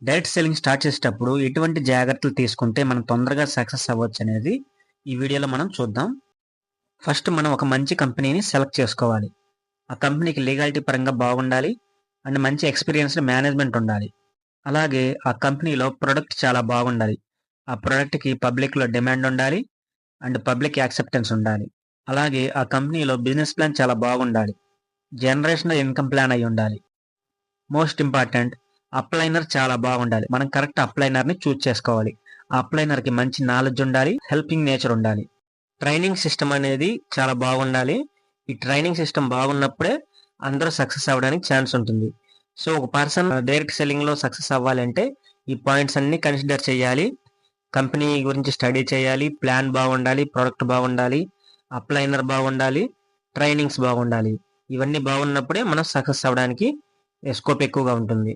Direct selling start చేసేటప్పుడు ఎటువంటి జాగ్రత్తలు తీసుకుంటే మనం తొందరగా సక్సెస్ అవ్వచ్చు అనేది ఈ వీడియోలో మనం చూద్దాం. ఫస్ట్ మనం ఒక మంచి కంపెనీని సెలెక్ట్ చేసుకోవాలి. ఆ కంపెనీకి లీగాలిటీ పరంగా బాగుండాలి అండ్ మంచి ఎక్స్పీరియన్స్డ్ మేనేజ్మెంట్ ఉండాలి. అలాగే ఆ కంపెనీలో ప్రొడక్ట్ చాలా బాగుండాలి. ఆ ప్రొడక్ట్కి పబ్లిక్లో డిమాండ్ ఉండాలి అండ్ పబ్లిక్ యాక్సెప్టెన్స్ ఉండాలి. అలాగే ఆ కంపెనీలో బిజినెస్ ప్లాన్ చాలా బాగుండాలి. జనరేషనల్ ఇన్కమ్ ప్లాన్ అయి ఉండాలి. మోస్ట్ ఇంపార్టెంట్, అప్లైనర్ చాలా బాగుండాలి. మనం కరెక్ట్ అప్లైనర్ని చూజ్ చేసుకోవాలి. ఆ అప్లైనర్కి మంచి నాలెడ్జ్ ఉండాలి, హెల్పింగ్ నేచర్ ఉండాలి. ట్రైనింగ్ సిస్టమ్ అనేది చాలా బాగుండాలి. ఈ ట్రైనింగ్ సిస్టమ్ బాగున్నప్పుడే అందరూ సక్సెస్ అవ్వడానికి ఛాన్స్ ఉంటుంది. సో ఒక పర్సన్ డైరెక్ట్ సెల్లింగ్లో సక్సెస్ అవ్వాలంటే ఈ పాయింట్స్ అన్ని కన్సిడర్ చేయాలి. కంపెనీ గురించి స్టడీ చేయాలి, ప్లాన్ బాగుండాలి, ప్రొడక్ట్ బాగుండాలి, అప్లైనర్ బాగుండాలి, ట్రైనింగ్స్ బాగుండాలి. ఇవన్నీ బాగున్నప్పుడే మనం సక్సెస్ అవ్వడానికి స్కోప్ ఎక్కువగా ఉంటుంది.